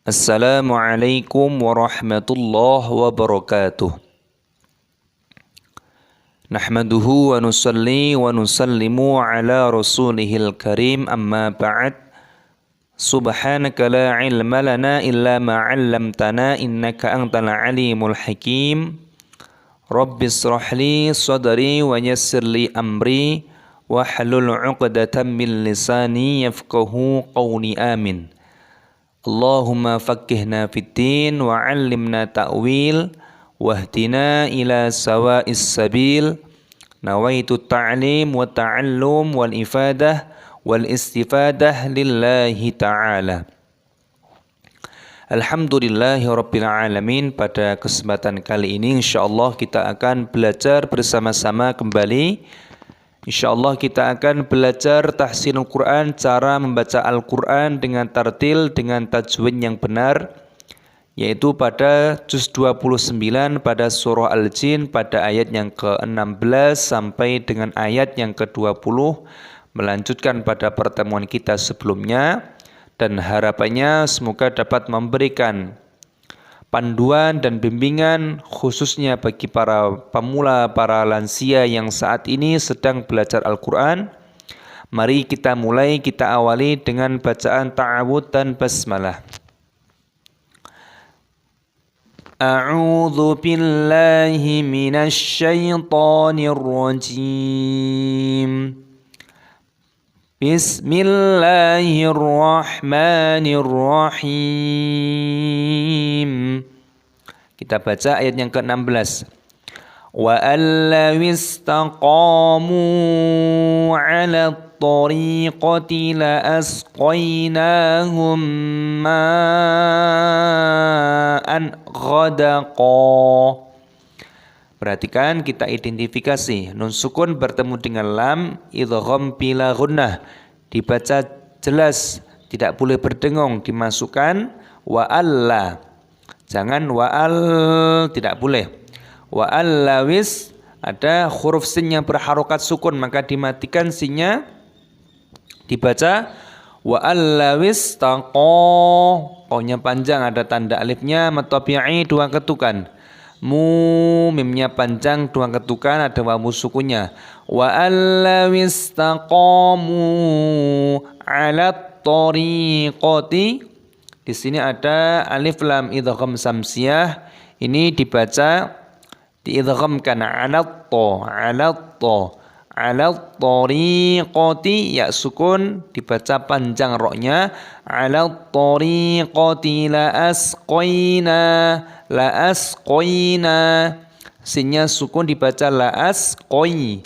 Assalamualaikum warahmatullahi wabarakatuh. Nahmaduhu wa nusalli wa nusallimu ala rasulihil karim, amma ba'd. Subhanaka la ilma lana illa ma 'allamtana innaka antal alimul hakim. Rabbis shrah li sadri wa yassir li amri wahlul 'uqdatam min lisani yafqahu qawli. Amin. Allahumma faqqihna fiddin wa 'allimna ta'wil wahdina ila sawa'is sabil. Nawaitu ta'lim wa ta'allum wal ifadah wal istifadah lillahi ta'ala. Alhamdulillahi rabbil alamin. Pada kesempatan kali ini insyaallah kita akan belajar bersama-sama kembali. InsyaAllah kita akan belajar tahsinul Quran, cara membaca Al-Quran dengan tartil, dengan tajwid yang benar, yaitu pada juz 29 pada surah Al-Jin pada ayat yang ke-16 sampai dengan ayat yang ke-20, melanjutkan pada pertemuan kita sebelumnya, dan harapannya semoga dapat memberikan panduan dan bimbingan khususnya bagi para pemula, para lansia yang saat ini sedang belajar Al-Quran. Mari kita mulai, kita awali dengan bacaan ta'awudz dan basmalah. A'udzu billahi minasy syaithanir rajim. Bismillahirrahmanirrahim. Kita baca ayat yang ke-16. Wa allaw istaqamu 'ala at-tariqati la asqaynahum ma'an ghadaqa. Perhatikan, kita identifikasi nun sukun bertemu dengan lam, idgham bila gunnah, dibaca jelas, tidak boleh berdengung, dimasukkan wa alla, jangan wa al, tidak boleh. Wa allawis, ada huruf sin yang berharokat sukun, maka dimatikan sinnya, dibaca wa allawis taqo, qawnya panjang, ada tanda alifnya, matabi'i dua ketukan. Mimnya panjang, dua ketukan, ada wawu sukunnya. Wa allawis taqamu 'ala tariqati. Di sini ada alif lam idgham samsiyah. Ini dibaca diidghamkan 'ala tariqati, ya sukun, dibaca panjang roknya. 'Ala tariqati la asqayna, sinnya sukun, dibaca la asqoy,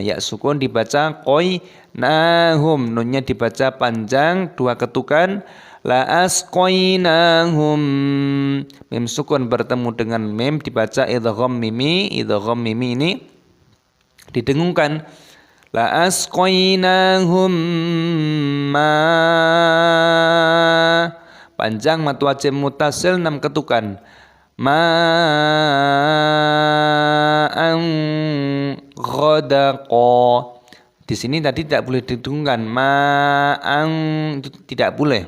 ya sukun, dibaca qoy. Nahum, nunnya dibaca panjang, dua ketukan. La asqaynahum, mim sukun bertemu dengan mim, dibaca idgham mimi. Idgham mimi ini didengungkan. La asqaynahum ma, panjang, matu wajib mutasil, 6 ketukan. Ma'an ghadaqa. Di sini tadi tidak boleh didengungkan. Ma'an itu tidak boleh,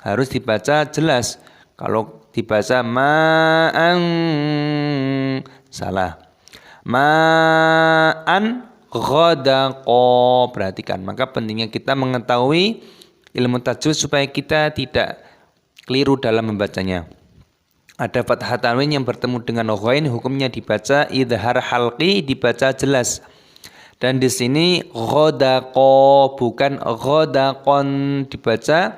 harus dibaca jelas. Kalau dibaca ma'an, salah. Ma'an ghadaqa. Perhatikan, maka pentingnya kita mengetahui ilmu tajwid supaya kita tidak keliru dalam membacanya. Ada fathah tanwin yang bertemu dengan ghain, hukumnya dibaca idhar halqi, dibaca jelas. Dan di sini ghadaqa, bukan ghadaqon, dibaca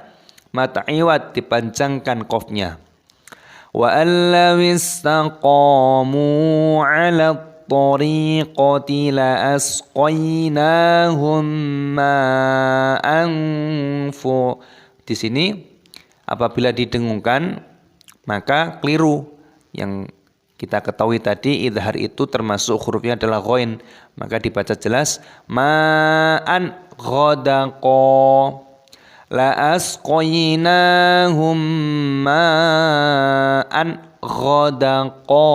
mata iwad, dipanjangkan qafnya. Wa allaw istaqamu 'ala tariqati la asqaynahum ma'an fu. Di sini apabila didengungkan maka keliru. Yang kita ketahui tadi idhar itu termasuk hurufnya adalah ghain, maka dibaca jelas ma'an ghadaqa. La asqaynahum ma'an ghadaqa.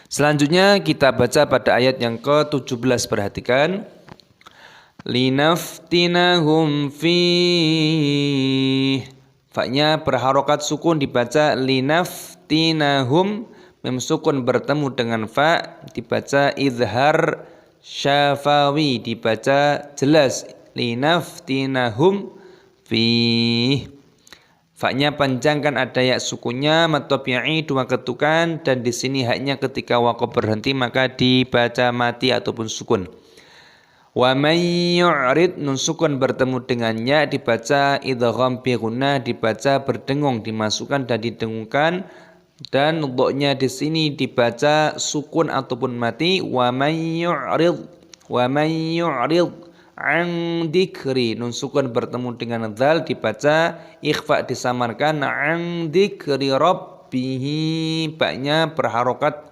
Selanjutnya kita baca pada ayat yang ke-17. Perhatikan. Linaftinahum fi, Fa-nya berharokat sukun dibaca linaftinahum. Mim sukun bertemu dengan fa dibaca izhar syafawi, dibaca jelas linaftinahum fi. Fa-nya panjangkan ada ya sukunnya matobi'i dua ketukan, dan di sini haknya ketika waqaf berhenti maka dibaca mati ataupun sukun. Wa may yu'rid nun sukun bertemu dengannya dibaca idgham bi gunnah, dibaca berdengung, dimasukkan dan didengungkan, dan dha-nya di sini dibaca sukun ataupun mati. Wa may yu'rid an dzikri nun sukun bertemu dengan dzal dibaca ikhfa, disamarkan an dzikri rabbih. Ba-nya berharokat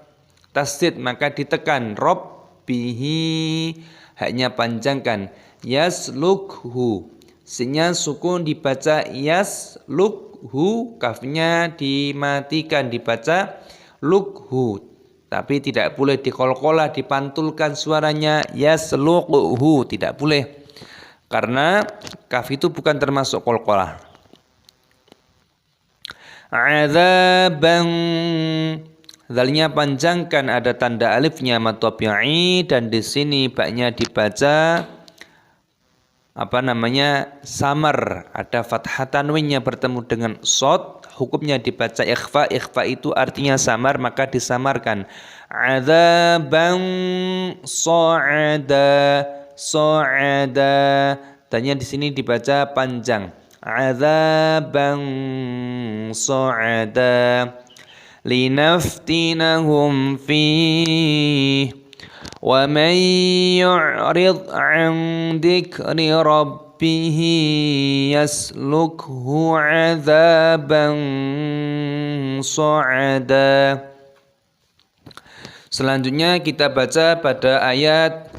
tasdid maka ditekan rabbih, haknya panjangkan yaslukhu. Sinya sukun dibaca yaslukhu, kafnya dimatikan dibaca lukhu. Tapi tidak boleh dikolkolah, dipantulkan suaranya yasluquhu, tidak boleh. Karena kaf itu bukan termasuk kolkolah. Adzaban, zalnya panjangkan ada tanda alifnya matobi'i, dan di sini ba-nya dibaca samar, ada fathah tanwinnya bertemu dengan shad, hukumnya dibaca ikhfa. Ikhfa itu artinya samar maka disamarkan. Adzaban sa'ada, tanya di sini dibaca panjang. Adzaban sa'ada linaftinahum fihi. Wa man yu'rid an dzikri rabbih yaslukhu 'adzaban sa'ada. Selanjutnya kita baca pada ayat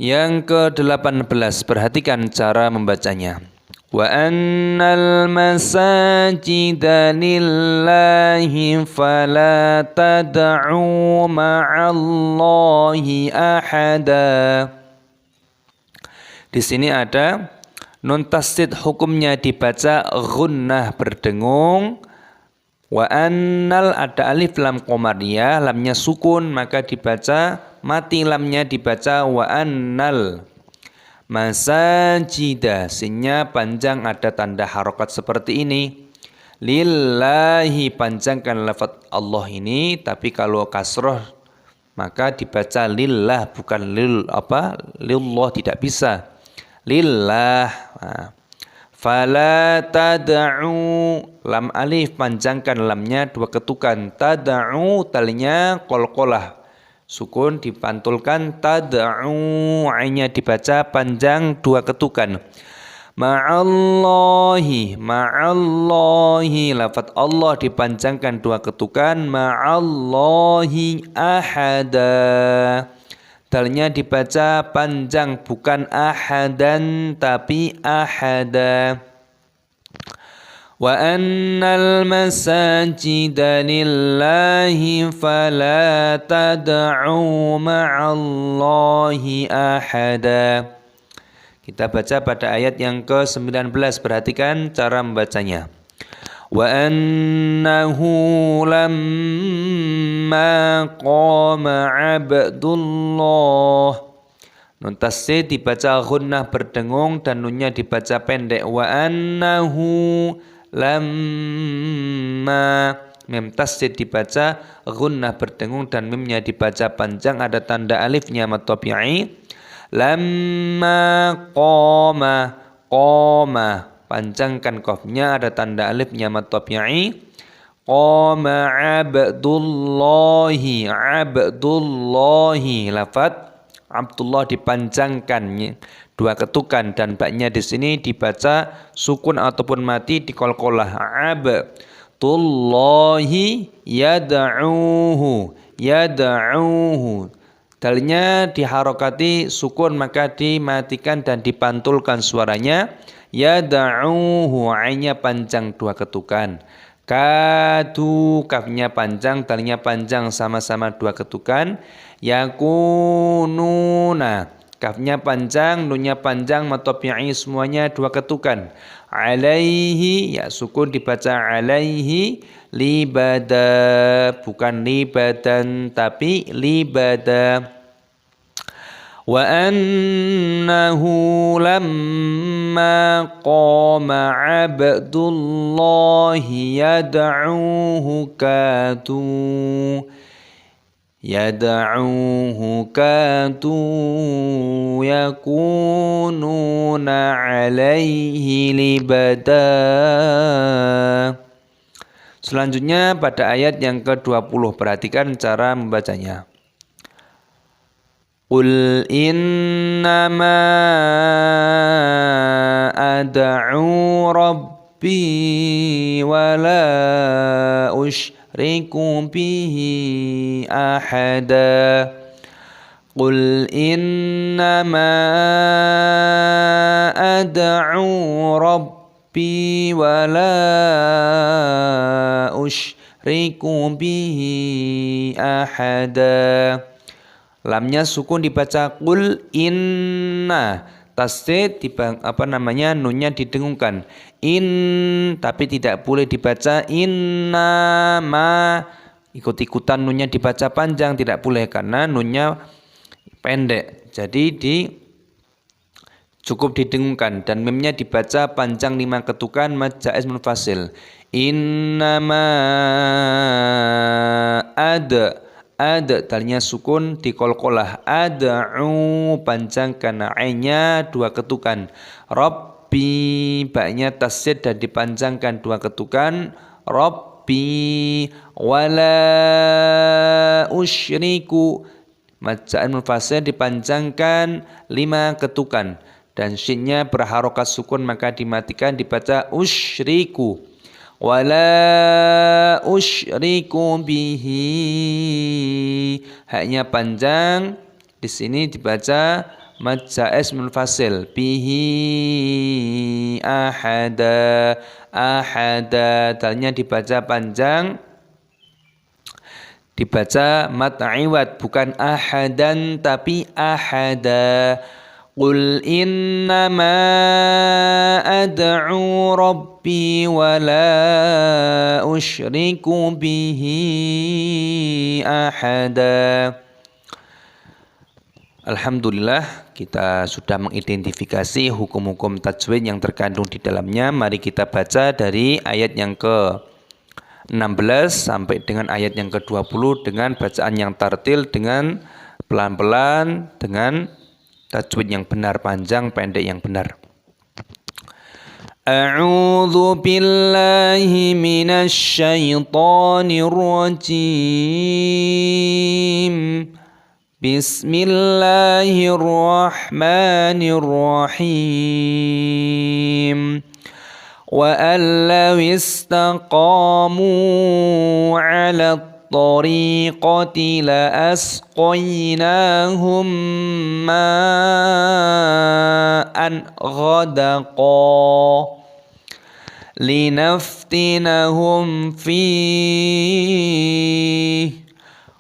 yang ke-18. Perhatikan cara membacanya. Wa annal masajida lillahi fala tad'u ma'allahi ahada. Di sini ada nun tasdid, hukumnya dibaca gunnah berdengung. Wa annal ada alif lam qamariyah, lamnya sukun maka dibaca mati, lamnya dibaca wa annal. Masajida, sinnya panjang ada tanda harokat seperti ini. Lillahi, panjangkan lafaz Allah ini, tapi kalau kasroh maka dibaca lillah, bukan lillah, tidak bisa. Lillah. Fala tad'u, lam alif panjangkan lamnya dua ketukan. Tad'u, talinya qalqalah, sukun dipantulkan tad'u, ainnya dibaca panjang dua ketukan. Ma'allahi, lafaz Allah dipanjangkan dua ketukan. Ma'allahi ahada, dalnya dibaca panjang, bukan ahadan tapi ahada. Wa annal masajida lillahi fala tad'u ma'allahi ahada. Kita baca pada ayat yang ke-19. Perhatikan cara membacanya. Wa annahu lamma qama abdullah, nun tasdid dibaca gunnah berdengung dan nunnya dibaca pendek. Wa annahu lamma, mim tasdid dibaca gunnah berdengung dan mimnya dibaca panjang, ada tanda alifnya matobi'i. Lamma qama, panjangkan qafnya, ada tanda alifnya matobi'i. Qama abdullahi, lafaz Abdullah dipanjangkan dua ketukan, dan ba-nya di sini dibaca sukun ataupun mati diqalqalah. Abdullahi yad'uhu, dalnya diharokati sukun maka dimatikan dan dipantulkan suaranya. Yad'uhu, ainnya panjang dua ketukan. Kadu, kafnya panjang, dalnya panjang, sama-sama dua ketukan. Yakununa, Kafnya panjang, nunnya panjang, matobi'i semuanya dua ketukan. Alaihi, ya sukun dibaca alaihi, libada, bukan libadan, tapi libada. Wa annahu lamma qama abdullahi yad'uhu kadu yakununa alaihi libada. Selanjutnya pada ayat yang ke-20, perhatikan cara membacanya. Qul innama ad'u rabbi wa la usyriku bihi ahada. Qul innama ad'u rabbi wa la usyriku bihi ahada. Lamnya sukun dibaca qul inna, tasdid nunnya didengungkan tapi tidak boleh dibaca inna ma, ikut-ikutan nunnya dibaca panjang tidak boleh karena nunnya pendek, jadi cukup didengungkan, dan mimnya dibaca panjang 5 ketukan mad jaiz munfasil. Innama ada dalnya sukun dikolkolah, ad'u panjangkan ainnya 2 ketukan, rabbi baknya tasdid dan dipanjangkan 2 ketukan, rabbi wala usyriku mad jaiz munfasil dipanjangkan 5 ketukan, dan shinnya berharokat sukun maka dimatikan dibaca usyriku. Wala usyriku bihi, haknya panjang, di sini dibaca mad jaiz munfasil, bihi ahada, dalnya dibaca panjang, dibaca mad iwad, bukan ahadan tapi ahada. Qul innama ad'u rabbi wa la usyriku bihi ahada. Alhamdulillah, kita sudah mengidentifikasi hukum-hukum tajwid yang terkandung di dalamnya. Mari kita baca dari ayat yang ke-16 sampai dengan ayat yang ke-20 dengan bacaan yang tartil, dengan pelan-pelan, dengan tajwid yang benar, panjang pendek yang benar. A'udzu billahi minasy syaithanir rajim. Bismillahirrahmanirrahim. Wa allaw istaqamu 'ala الطريقة لأسقيناهم ماء غدقا لنفتنهم فيه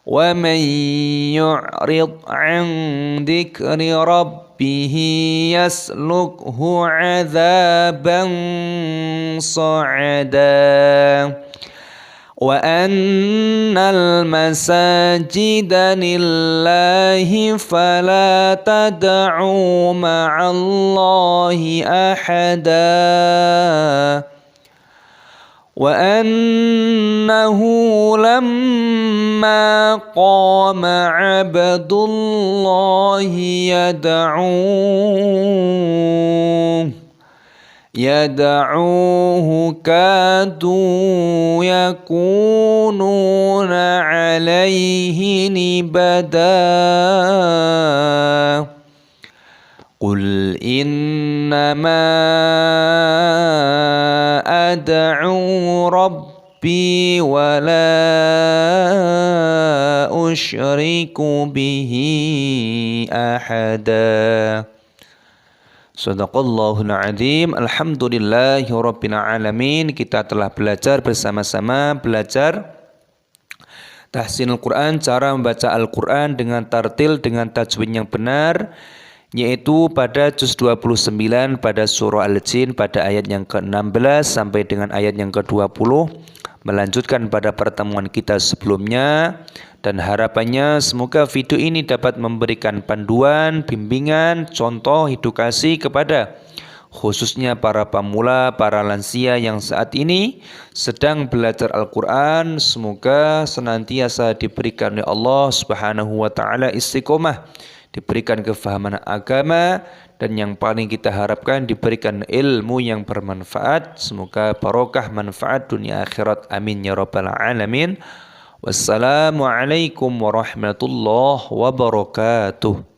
ومن يعرض عن ذكر ربه يسلكه عذابا صعدا وأن المساجد لله فلا تدعوا مع الله أحدا وأنه لما قام عبد الله يدعوه كادوا يكونون عليه لبدا قل إنما أدعو ربي ولا أشرك به أحدا. Shadaqallahul adzim. Alhamdulillahirabbil alamin. Kita telah belajar bersama-sama tahsinul Quran, cara membaca Al-Quran dengan tartil, dengan tajwid yang benar. yaitu pada juz 29 pada surah Al-Jin pada ayat yang ke-16 sampai dengan ayat yang ke-20, melanjutkan pada pertemuan kita sebelumnya, dan harapannya semoga video ini dapat memberikan panduan, bimbingan, contoh, edukasi kepada khususnya para pemula, para lansia yang saat ini sedang belajar Al-Quran. Semoga senantiasa diberikan oleh Allah Subhanahu wa Ta'ala istiqomah, diberikan kefahaman agama, dan yang paling kita harapkan diberikan ilmu yang bermanfaat. Semoga barokah manfaat dunia akhirat, amin ya rabbal alamin. Wassalamualaikum warahmatullahi wabarakatuh.